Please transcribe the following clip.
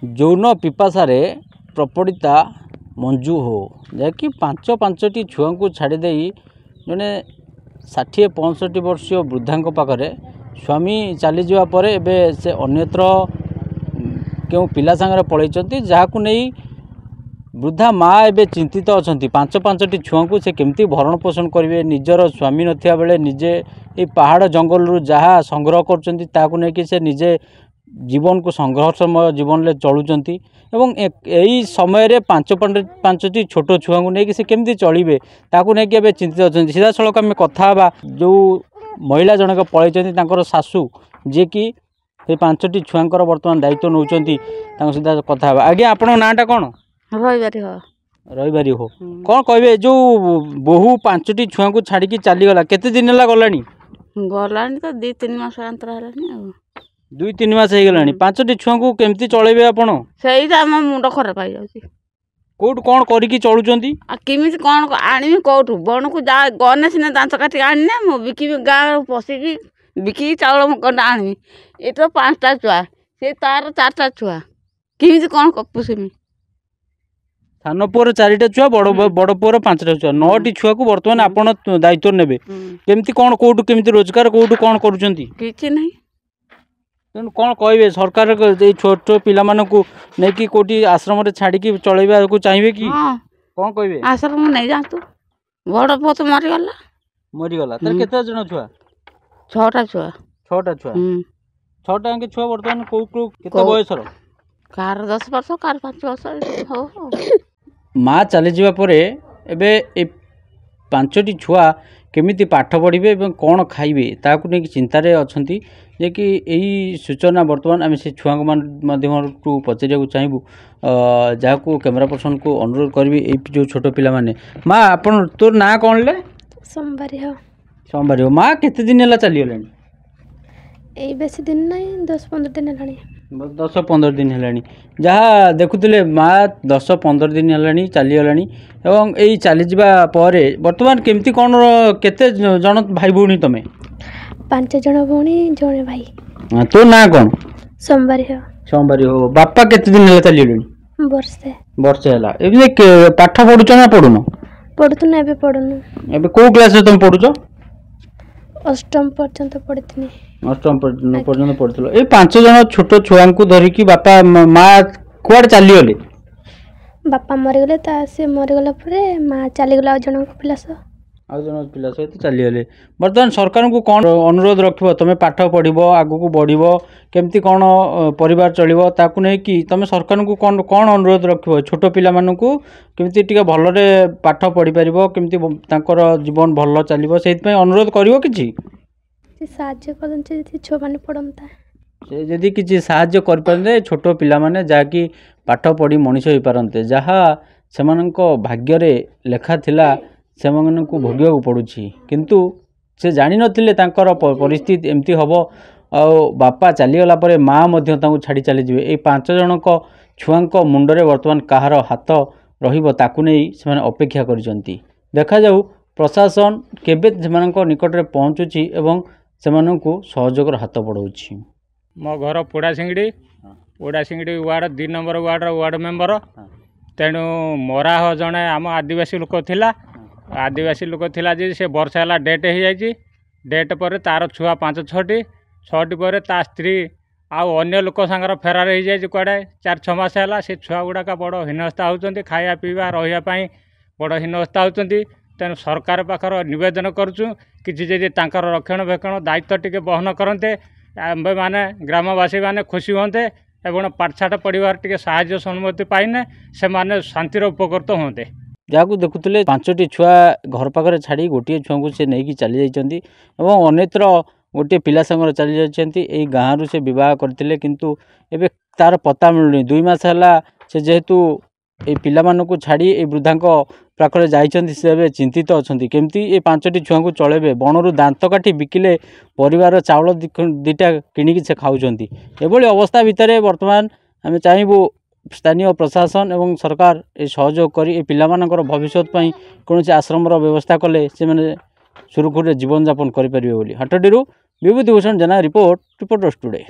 ଯୌନ ପିପାସାରେ ପ୍ରପୀଡ଼ିତା ମଞ୍ଜୁ ହୋ ଯାହାକି ପାଞ୍ଚଟି ଛୁଆଙ୍କୁ ଛାଡ଼ିଦେଇ ଜଣେ 60-65 ବର୍ଷୀୟ ବୃଦ୍ଧାଙ୍କ ପାଖରେ ସ୍ୱାମୀ ଚାଲିଯିବା ପରେ ଏବେ ସେ ଅନ୍ୟତ୍ର କେଉଁ ପିଲା ସାଙ୍ଗରେ ପଳାଇଛନ୍ତି, ଯାହାକୁ ନେଇ ବୃଦ୍ଧା ମା ଏବେ ଚିନ୍ତିତ ଅଛନ୍ତି। ପାଞ୍ଚଟି ଛୁଆଙ୍କୁ ସେ କେମିତି ଭରଣ ପୋଷଣ କରିବେ। ନିଜର ସ୍ୱାମୀ ନଥିବା ବେଳେ ନିଜେ এই ପାହାଡ଼ ଜଙ୍ଗଲରୁ ଯାହା ସଂଗ୍ରହ କରୁଛନ୍ତି ତାକୁ ନେଇକି ସେ ନିଜେ ଜୀବନକୁ ସଂଘର୍ଷମୟ ଜୀବନରେ ଚଳୁଛନ୍ତି ଏବଂ ଏହି ସମୟରେ ପାଞ୍ଚଟି ଛୋଟ ଛୁଆଙ୍କୁ ନେଇକି ସେ କେମିତି ଚଳିବେ ତାକୁ ନେଇକି ଏବେ ଚିନ୍ତିତ ଅଛନ୍ତି। ସିଧାସଳଖ ଆମେ କଥା ହେବା ଯେଉଁ ମହିଳା ଜଣକ ପଳାଇଛନ୍ତି ତାଙ୍କର ଶାଶୁ, ଯିଏକି ସେ ପାଞ୍ଚଟି ଛୁଆଙ୍କର ବର୍ତ୍ତମାନ ଦାୟିତ୍ୱ ନେଉଛନ୍ତି, ତାଙ୍କ ସହିତ କଥା ହେବା। ଆଜ୍ଞା, ଆପଣଙ୍କ ନାଁଟା କ'ଣ? ରବିବାରୀ ହୋ। କ'ଣ କହିବେ, ଯେଉଁ ବୋହୂ ପାଞ୍ଚଟି ଛୁଆଙ୍କୁ ଛାଡ଼ିକି ଚାଲିଗଲା, କେତେ ଦିନ ହେଲା ଗଲାଣି? ଗଲାଣି ତ 2-3 ମାସ ଅନ୍ତର ହେଲାଣି ଆଉ 2-3 ମାସ ହେଇଗଲାଣି। ପାଞ୍ଚଟି ଛୁଆଙ୍କୁ କେମିତି ଚଳେଇବେ ଆପଣ? ସେଇଟା ଆମ ମୁଣ୍ଡ ଖରାପ ହେଇଯାଉଛି। କୋଉଠୁ କ'ଣ କରିକି ଚଳୁଛନ୍ତି? ଆଉ କେମିତି କ'ଣ ଆଣିବି, କୋଉଠୁ ବଣକୁ ଯା ଗନେ ସିନା ଦାନ୍ତ କାଟିକି ଆଣିନେ, ମୁଁ ବିକିବି ଗାଁରୁ ପଶିକି ବିକିକି ଚାଉଳ ଗଣ୍ଡା ଆଣିବି। ଏ ତ 5ଟା ଛୁଆ, ସେ ତାର 4ଟା ଛୁଆ, କେମିତି କ'ଣ ପୋଷିମି? ସାନ ପୁଅର 4ଟା ଛୁଆ, ବଡ଼ ପୁଅର 5ଟା ଛୁଆ, 9ଟି ଛୁଆକୁ ବର୍ତ୍ତମାନ ଆପଣ ଦାୟିତ୍ୱ ନେବେ। କେମିତି କ'ଣ କୋଉଠୁ କେମିତି ରୋଜଗାର କୋଉଠୁ କ'ଣ କରୁଛନ୍ତି? କିଛି ନାହିଁ। ତେଣୁ କ'ଣ କହିବେ, ସରକାର ଏଇ ଛୋଟ ପିଲାମାନଙ୍କୁ ନେଇକି କୋଉଠି ଆଶ୍ରମରେ ଛାଡ଼ିକି ଚଳେଇବାକୁ ଚାହିଁବେ କି? କ'ଣ କହିବେ? ଆଶ୍ରମ ନେଇଯାଆନ୍ତୁ। ବଡ଼ ପୁଅ ତ ମରିଗଲା। ତାହେଲେ କେତେ ଜଣ ଛୁଆ? 6ଟା ଛୁଆ। 6ଟା ଛୁଆ। 6ଟା ଛୁଆ ବର୍ତ୍ତମାନ କୋଉ କେତେ ବୟସର? କାହାର 10 ବର୍ଷ, କାହାର 5 ବର୍ଷ। ମା ଚାଲିଯିବା ପରେ ଏବେ ଏ 5ଟି ଛୁଆ କେମିତି ପାଠ ପଢ଼ିବେ ଏବଂ କ'ଣ ଖାଇବେ ତାକୁ ନେଇକି ଚିନ୍ତାରେ ଅଛନ୍ତି। ଯେ କି ଏହି ସୂଚନା ବର୍ତ୍ତମାନ ଆମେ ସେ ଛୁଆଙ୍କ ମାଧ୍ୟମରୁ ପଚାରିବାକୁ ଚାହିଁବୁ, ଯାହାକୁ କ୍ୟାମେରା ପର୍ସନକୁ ଅନୁରୋଧ କରିବି। ଏଇ ଯେଉଁ ଛୋଟ ପିଲାମାନେ, ମା ଆପଣ ତୋର ନାଁ କ'ଣ ହେଲେ? सोमवारी हो। ମା କେତେ ଦିନ ହେଲା ଚାଲିଗଲାଣି? ଏଇ ବେଶୀ ଦିନ ନାହିଁ, 10-15 ଦିନ ହେଲାଣି। 10-15 ଦିନ ହେଲାଣି। ଯାହା ଦେଖୁଥିଲେ ମା 10-15 ଦିନ ହେଲାଣି ଚାଲିଗଲାଣି ଏବଂ ଏଇ ଚାଲିଯିବା ପରେ ବର୍ତ୍ତମାନ କେମିତି କ'ଣ, କେତେ ଜଣ ଭାଇ ଭଉଣୀ ତମେ? 5 ଜଣ ଭଉଣୀ, ଜଣେ ଭାଇ। ତୋ ନାଁ କ'ଣ? सोमवारी हो। ବାପା କେତେ ଦିନ ହେଲା ଚାଲିଗଲେଣି? ବର୍ଷେ ହେଲା। ଏବେ ପାଠ ପଢୁଛ ନା ପଢୁନ? ପଢୁଥିଲୁ, ଏବେ ପଢୁନୁ। ଏବେ କୋଉ କ୍ଲାସରେ ତମେ ପଢୁଛ? 8ମ ପର୍ଯ୍ୟନ୍ତ ପଢିଥିଲି। 8ମ ପର୍ଯ୍ୟନ୍ତ ପଢୁଥିଲ। ଏଇ 5 ଜଣ ଛୋଟ ଛୁଆଙ୍କୁ ଧରିକି ବାପା ମା କୁଆଡ଼େ ଚାଲିଗଲେ? ବାପା ମରିଗଲେ, ସେ ମରିଗଲା ପରେ ମା ଚାଲିଗଲା ଆଉ ଜଣଙ୍କ ପିଲା ସହିତ ଚାଲିଗଲେ। ବର୍ତ୍ତମାନ ସରକାରଙ୍କୁ କ'ଣ ଅନୁରୋଧ ରଖିବ? ତମେ ପାଠ ପଢ଼ିବ, ଆଗକୁ ବଢ଼ିବ, କେମିତି କ'ଣ ପରିବାର ଚଳିବ ତାକୁ ନେଇକି ତମେ ସରକାରଙ୍କୁ କ'ଣ ଅନୁରୋଧ ରଖିବ? ଛୋଟ ପିଲାମାନଙ୍କୁ କେମିତି ଟିକେ ଭଲରେ ପାଠ ପଢ଼ିପାରିବ, କେମିତି ତାଙ୍କର ଜୀବନ ଭଲ ଚାଲିବ, ସେଇଥିପାଇଁ ଅନୁରୋଧ କରିବ କିଛି? ସାହାଯ୍ୟ କରନ୍ତି ଯଦି ଛୁଆମାନେ ପଢ଼ନ୍ତା। ସେ ଯଦି କିଛି ସାହାଯ୍ୟ କରିପାରନ୍ତେ ଛୋଟ ପିଲାମାନେ, ଯାହାକି ପାଠ ପଢ଼ି ମଣିଷ ହୋଇପାରନ୍ତେ, ଯାହା ସେମାନଙ୍କ ଭାଗ୍ୟରେ ଲେଖା ଥିଲା ସେମାନଙ୍କୁ ଭୋଗିବାକୁ ପଡ଼ୁଛି। କିନ୍ତୁ ସେ ଜାଣିନଥିଲେ ତାଙ୍କର ପରିସ୍ଥିତି ଏମିତି ହେବ ଆଉ ବାପା ଚାଲିଗଲା ପରେ ମା ମଧ୍ୟ ତାଙ୍କୁ ଛାଡ଼ି ଚାଲିଯିବେ। ଏଇ 5 ଜଣଙ୍କ ଛୁଆଙ୍କ ମୁଣ୍ଡରେ ବର୍ତ୍ତମାନ କାହାର ହାତ ରହିବ ତାକୁ ନେଇ ସେମାନେ ଅପେକ୍ଷା କରିଛନ୍ତି। ଦେଖାଯାଉ ପ୍ରଶାସନ କେବେ ସେମାନଙ୍କ ନିକଟରେ ପହଞ୍ଚୁଛି ଏବଂ ସେମାନଙ୍କୁ ସହଯୋଗର ହାତ ବଢ଼ାଉଛି। ମୋ ଘର ପୋଡ଼ାସିଙ୍ଗିଡ଼ି ୱାର୍ଡ଼ 2 ନମ୍ବର ୱାର୍ଡ଼ର ୱାର୍ଡ଼ ମେମ୍ବର। ତେଣୁ ମରାହ ଜଣେ ଆମ ଆଦିବାସୀ ଲୋକ ଥିଲା ଯେ ସେ ବର୍ଷେ ହେଲା ଡେଟ୍ ହେଇଯାଇଛି। ଡେଟ୍ ପରେ ତା'ର ଛୁଆ 5-6ଟି ପରେ ତା ସ୍ତ୍ରୀ ଆଉ ଅନ୍ୟ ଲୋକ ସାଙ୍ଗରେ ଫେରାର ହେଇଯାଇଛି କୁଆଡ଼େ 4-6 ମାସ ହେଲା। ସେ ଛୁଆ ଗୁଡ଼ାକ ବଡ଼ ହୀନସ୍ତା ହେଉଛନ୍ତି, ଖାଇବା ପିଇବା ରହିବା ପାଇଁ ବଡ଼ ହୀନସ୍ତା ହେଉଛନ୍ତି। ତେଣୁ ସରକାର ପାଖରେ ନିବେଦନ କରୁଛୁ, କିଛି ଯଦି ତାଙ୍କର ରକ୍ଷଣାବେକ୍ଷଣ ଦାୟିତ୍ୱ ଟିକେ ବହନ କରନ୍ତେ, ଆମ୍ଭେମାନେ ଗ୍ରାମବାସୀମାନେ ଖୁସି ହୁଅନ୍ତେ ଏବଂ ପାଠଶାଠ ପଢ଼ିବାର ଟିକେ ସାହାଯ୍ୟ ସମ୍ମତି ପାଇନେ ସେମାନେ ଶାନ୍ତିର ଉପକୃତ ହୁଅନ୍ତେ। ଯାହାକୁ ଦେଖୁଥିଲେ 5ଟି ଛୁଆ ଘର ପାଖରେ ଛାଡ଼ି ଗୋଟିଏ ଛୁଆଙ୍କୁ ସେ ନେଇକି ଚାଲି ଯାଇଛନ୍ତି ଏବଂ ଅନ୍ୟତ୍ର ଗୋଟିଏ ପିଲା ସାଙ୍ଗରେ ଚାଲି ଯାଇଛନ୍ତି। ଏଇ ଗାଁରୁ ସେ ବିବାହ କରିଥିଲେ, କିନ୍ତୁ ଏବେ ତାର ପତା ମିଳୁନି। 2 ମାସ ହେଲା ସେ ଯେହେତୁ এই ପିଲାମାନଙ୍କୁ ଛାଡ଼ି এই ବୃଦ୍ଧାଙ୍କ ପାଖରେ ଯାଇଛନ୍ତି, ସେ ଏବେ ଚିନ୍ତିତ ଅଛନ୍ତି କେମିତି ଏ 5ଟି ଛୁଆଙ୍କୁ ଚଳେଇବେ। ବଣରୁ ଦାନ୍ତ କାଟି ବିକିଲେ ପରିବାର ଚାଉଳ 2ଟା କିଣିକି ସେ ଖାଉଛନ୍ତି। ଏଭଳି ଅବସ୍ଥା ଭିତରେ ବର୍ତ୍ତମାନ ଆମେ ଚାହିଁବୁ ସ୍ଥାନୀୟ ପ୍ରଶାସନ ଏବଂ ସରକାର ଏ ସହଯୋଗ କରି ଏ ପିଲାମାନଙ୍କର ଭବିଷ୍ୟତ ପାଇଁ କୌଣସି ଆଶ୍ରମର ବ୍ୟବସ୍ଥା କଲେ ସେମାନେ ସୁରୁଖୁରୁରେ ଜୀବନଯାପନ କରିପାରିବେ ବୋଲି। ହାଟଡିରୁ ବିଭୂତି ଭୂଷଣ ଜେନା ରିପୋର୍ଟର୍ସ ଟୁଡେ।